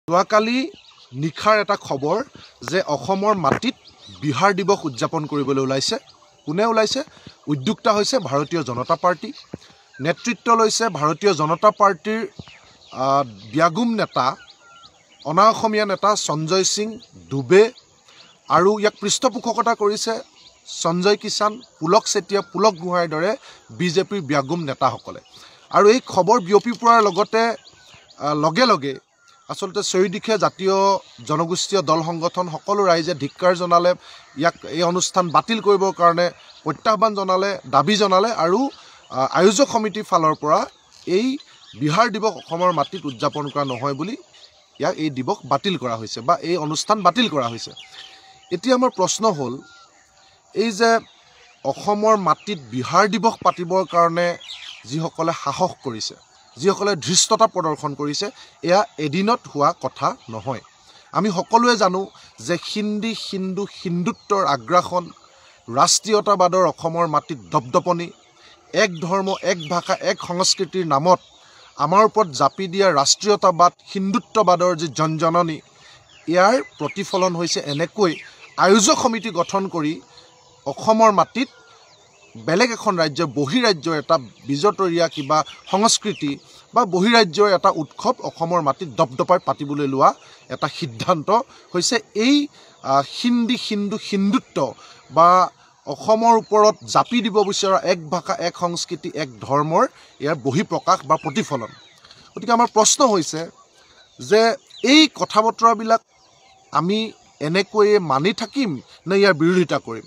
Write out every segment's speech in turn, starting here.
যোৱাকালি নিশাৰ এটা খবৰ যে অসমৰ মাটিত বিহাৰ দিৱস উদযাপন কৰিবলৈ ওলাইছে। কোনে ওলাইছে? উদ্যোক্তা হৈছে ভাৰতীয় জনতা পাৰ্টি, নেতৃত্ব লৈছে ভাৰতীয় জনতা পাৰ্টিৰ ব্যাগুম নেতা, অনা অসমীয়া নেতা সঞ্জয় সিং দুবে, আৰু ইয়াক পৃষ্ঠপোষকতা কৰিছে সঞ্জয় কিষাণ, পুলক চেতিয়া, পুলক গোহাঁইৰ দৰে বিজেপিৰ ব্যাগুম নেতাসকলে। আৰু এই খবৰ বিয়পি পৰাৰ লগে লগে আচলতে চৌদিশে জাতীয় জনগোষ্ঠীয় দল সংগঠন সকলো ৰাইজে ধিক্কাৰ জনালে, ইয়াক এই অনুষ্ঠান বাতিল কৰিবৰ কাৰণে প্ৰত্যাহ্বান জনালে, দাবী জনালে, আৰু আয়োজক সমিতিৰ ফালৰ পৰা এই বিহাৰ দিৱস অসমৰ মাটিত উদযাপন কৰা নহয় বুলি ইয়াক এই দিৱস বাতিল কৰা হৈছে বা এই অনুষ্ঠান বাতিল কৰা হৈছে। এতিয়া আমাৰ প্ৰশ্ন হ'ল, এই যে অসমৰ মাটিত বিহাৰ দিৱস পাতিবৰ কাৰণে যিসকলে সাহস কৰিছে, যিসকলে ধৃষ্টতা প্ৰদৰ্শন কৰিছে, এয়া এদিনত হোৱা কথা নহয়। আমি সকলোৱে জানো যে হিন্দী, হিন্দুত্বৰ আগ্ৰাসন, ৰাষ্ট্ৰীয়তাবাদৰ অসমৰ মাটিত দপদপনি, এক ধৰ্ম, এক ভাষা, এক সংস্কৃতিৰ নামত আমাৰ ওপৰত জাপি দিয়া ৰাষ্ট্ৰীয়তাবাদ, হিন্দুত্ববাদৰ যি জনজননী, ইয়াৰ প্ৰতিফলন হৈছে এনেকৈ আয়োজক সমিতি গঠন কৰি অসমৰ মাটিত বেলেগ এখন ৰাজ্যৰ, বহিৰাজ্যৰ এটা বিজতৰীয়া কিবা সংস্কৃতি বা বহিৰাজ্যৰ এটা উৎসৱ অসমৰ মাটিত দপদপাই পাতিবলৈ লোৱা এটা সিদ্ধান্ত হৈছে এই হিন্দী, হিন্দুত্ব বা অসমৰ ওপৰত জাপি দিব বিচৰা এক ভাষা, এক সংস্কৃতি, এক ধৰ্মৰ ইয়াৰ বহিঃপ্ৰকাশ বা প্ৰতিফলন। গতিকে আমাৰ প্ৰশ্ন হৈছে যে এই কথা বতৰাবিলাক আমি এনেকৈয়ে মানি থাকিম নে ইয়াৰ বিৰোধিতা কৰিম,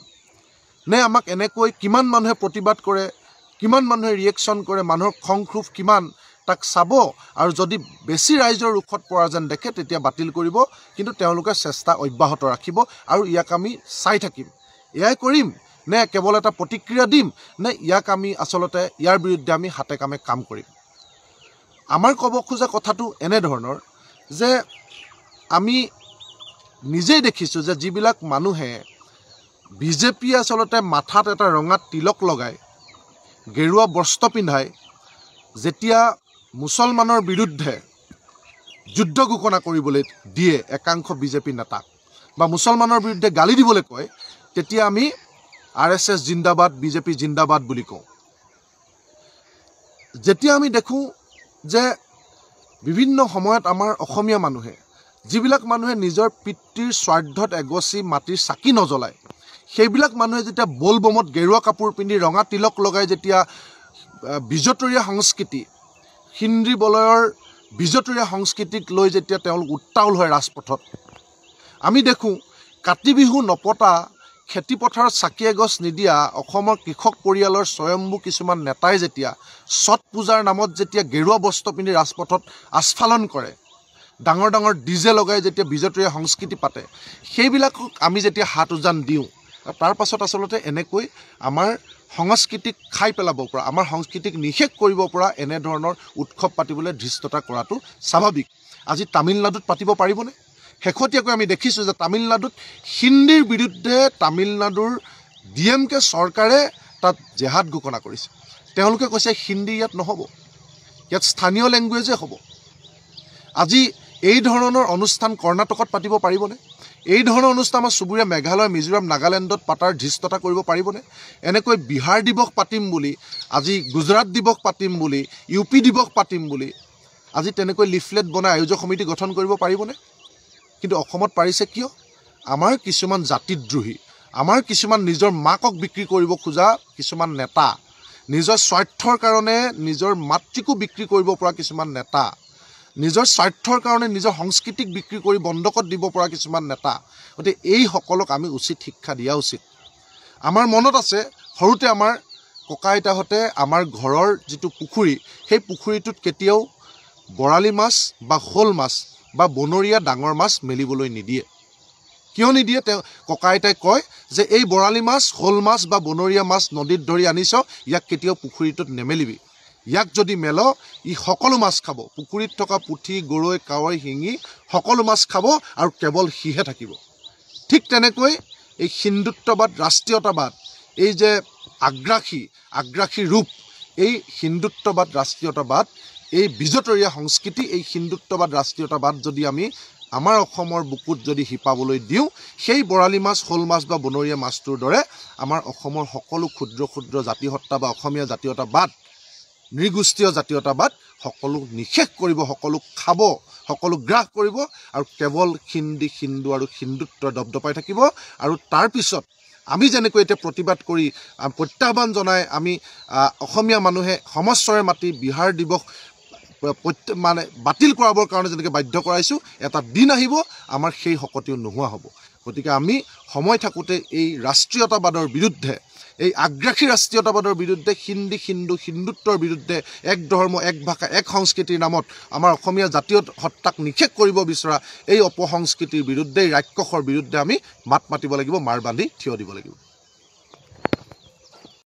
নে আমাক এনেকৈ কিমান মানুহে প্ৰতিবাদ কৰে, কিমান মানুহে ৰিয়েকশ্যন কৰে, মানুহৰ খং ক্ষোভ কিমান তাক চাব, আৰু যদি বেছি ৰাইজৰ ৰোষত পৰা যেন দেখে তেতিয়া বাতিল কৰিব, কিন্তু তেওঁলোকে চেষ্টা অব্যাহত ৰাখিব আৰু ইয়াক আমি চাই থাকিম। এয়াই কৰিম নে কেৱল এটা প্ৰতিক্ৰিয়া দিম, নে ইয়াক আমি আচলতে ইয়াৰ বিৰুদ্ধে আমি হাতে কামে কাম কৰিম? আমাৰ ক'ব খোজা কথাটো এনেধৰণৰ যে আমি নিজেই দেখিছোঁ যে যিবিলাক মানুহে বিজেপিয়ে আচলতে মাথাত এটা ৰঙা তিলক লগাই, গেৰুৱা বস্ত্ৰ পিন্ধাই যেতিয়া মুছলমানৰ বিৰুদ্ধে যুদ্ধ ঘোষণা কৰিবলৈ দিয়ে একাংশ বিজেপি নেতাক, বা মুছলমানৰ বিৰুদ্ধে গালি দিবলৈ কয়, তেতিয়া আমি RSS জিন্দাবাদ, বিজেপি জিন্দাবাদ বুলি কওঁ। যেতিয়া আমি দেখোঁ যে বিভিন্ন সময়ত আমাৰ অসমীয়া মানুহে, যিবিলাক মানুহে নিজৰ পিতৃৰ শ্ৰাদ্ধত এগছি মাটিৰ চাকি নজ্বলায়, সেইবিলাক মানুহে যেতিয়া বলবমত গেৰুৱা কাপোৰ পিন্ধি ৰঙা তিলক লগাই যেতিয়া বিজতৰীয়া সংস্কৃতি, হিন্দী বলয়ৰ বিজতৰীয়া সংস্কৃতিক লৈ যেতিয়া তেওঁলোক উত্তাউল হয় ৰাজপথত, আমি দেখোঁ কাতি বিহু নপতা, খেতিপথাৰত চাকি এগছ নিদিয়া অসমৰ কৃষক পৰিয়ালৰ স্বয়ম্ভু কিছুমান নেতাই যেতিয়া ছট পূজাৰ নামত যেতিয়া গেৰুৱা বস্ত্ৰ পিন্ধি ৰাজপথত আস্ফালন কৰে, ডাঙৰ ডাঙৰ ডিজে লগাই যেতিয়া বিজতৰীয়া সংস্কৃতি পাতে, সেইবিলাকক আমি যেতিয়া হাত উজান দিওঁ, তাৰ পাছত আচলতে এনেকৈ আমাৰ সংস্কৃতিক খাই পেলাব পৰা, আমাৰ সংস্কৃতিক নিষেধ কৰিব পৰা এনেধৰণৰ উৎসৱ পাতিবলৈ ধৃষ্টতা কৰাটো স্বাভাৱিক। আজি তামিলনাডুত পাতিব পাৰিবনে? শেহতীয়াকৈ আমি দেখিছোঁ যে তামিলনাডুত হিন্দীৰ বিৰুদ্ধে তামিলনাডুৰ DMK চৰকাৰে তাত জেহাদ ঘোষণা কৰিছে। তেওঁলোকে কৈছে হিন্দী ইয়াত নহ'ব, ইয়াত স্থানীয় লেংগুৱেজে হ'ব। আজি এই ধৰণৰ অনুষ্ঠান কৰ্ণাটকত পাতিব পাৰিবনে? এই ধৰণৰ অনুষ্ঠান আমাৰ চুবুৰীয়া মেঘালয়, মিজোৰাম, নাগালেণ্ডত পাতাৰ ধৃষ্টতা কৰিব পাৰিবনে? এনেকৈ বিহাৰ দিৱস পাতিম বুলি, আজি গুজৰাট দিৱস পাতিম বুলি, UP দিৱস পাতিম বুলি আজি তেনেকৈ লিফলেট বনাই আয়োজক সমিতি গঠন কৰিব পাৰিবনে? কিন্তু অসমত পাৰিছে কিয়? আমাৰ কিছুমান জাতিদ্ৰোহী, আমাৰ কিছুমান নিজৰ মাকক বিক্ৰী কৰিব খোজা কিছুমান নেতা, নিজৰ স্বাৰ্থৰ কাৰণে নিজৰ মাতৃকো বিক্ৰী কৰিব পৰা কিছুমান নেতা, নিজৰ স্বাৰ্থৰ কাৰণে নিজৰ সংস্কৃতিক বিক্ৰী কৰি বন্ধকত দিব পৰা কিছুমান নেতা। গতিকে এইসকলক আমি উচিত শিক্ষা দিয়া উচিত। আমাৰ মনত আছে, সৰুতে আমাৰ ককা আইতাহঁতে আমাৰ ঘৰৰ যিটো পুখুৰী, সেই পুখুৰীটোত কেতিয়াও বৰালি মাছ বা শ'ল মাছ বা বনৰীয়া ডাঙৰ মাছ মেলিবলৈ নিদিয়ে। কিয় নিদিয়ে? তেওঁ ককা আইতাই কয় যে এই বৰালি মাছ, শ'ল মাছ বা বনৰীয়া মাছ নদীত ধৰি আনিছ, ইয়াক কেতিয়াও পুখুৰীটোত নেমেলিবি। ইয়াক যদি মেল, ই সকলো মাছ খাব, পুখুৰীত থকা পুঠি, গৰৈ, কাৱৈ, শিঙি সকলো মাছ খাব, আৰু কেৱল সিহে থাকিব। ঠিক তেনেকৈ এই হিন্দুত্ববাদ, ৰাষ্ট্ৰীয়তাবাদ, এই যে আগ্ৰাসী ৰূপ, এই হিন্দুত্ববাদ, ৰাষ্ট্ৰীয়তাবাদ, এই বিজতৰীয়া সংস্কৃতি, এই হিন্দুত্ববাদ, ৰাষ্ট্ৰীয়তাবাদ যদি আমি আমাৰ অসমৰ বুকুত যদি শিপাবলৈ দিওঁ, সেই বৰালি মাছ, শ'ল মাছ বা বনৰীয়া মাছটোৰ দৰে আমাৰ অসমৰ সকলো ক্ষুদ্ৰ ক্ষুদ্ৰ জাতিসত্তা বা অসমীয়া জাতীয়তাবাদ, নৃগোষ্ঠীয় জাতীয়তাবাদ সকলো নিশেষ কৰিব, সকলো খাব, সকলো গ্ৰাস কৰিব আৰু কেৱল হিন্দী, হিন্দু আৰু হিন্দুত্ব দপদপাই থাকিব। আৰু তাৰপিছত আমি যেনেকৈ এতিয়া প্ৰতিবাদ কৰি প্ৰত্যাহ্বান জনাই আমি অসমীয়া মানুহে সমস্বৰে মাতি বিহাৰ দিৱস মানে বাতিল কৰাবৰ কাৰণে যেনেকৈ বাধ্য কৰাইছোঁ, এটা দিন আহিব আমাৰ সেই শকতিও নোহোৱা হ'ব। গতিকে আমি সময় থাকোঁতে এই ৰাষ্ট্ৰীয়তাবাদৰ বিৰুদ্ধে, এই আগ্ৰাসী ৰাষ্ট্ৰীয়তাবাদৰ বিৰুদ্ধে, হিন্দী, হিন্দু, হিন্দুত্বৰ বিৰুদ্ধে, এক ধৰ্ম, এক ভাষা, এক সংস্কৃতিৰ নামত আমাৰ অসমীয়া জাতীয় সত্তাক নিশেষ কৰিব বিচৰা এই অপসংস্কৃতিৰ বিৰুদ্ধে, এই ৰাক্ষসৰ বিৰুদ্ধে আমি মাত মাতিব লাগিব, মাৰ বান্ধি থিয় দিব লাগিব।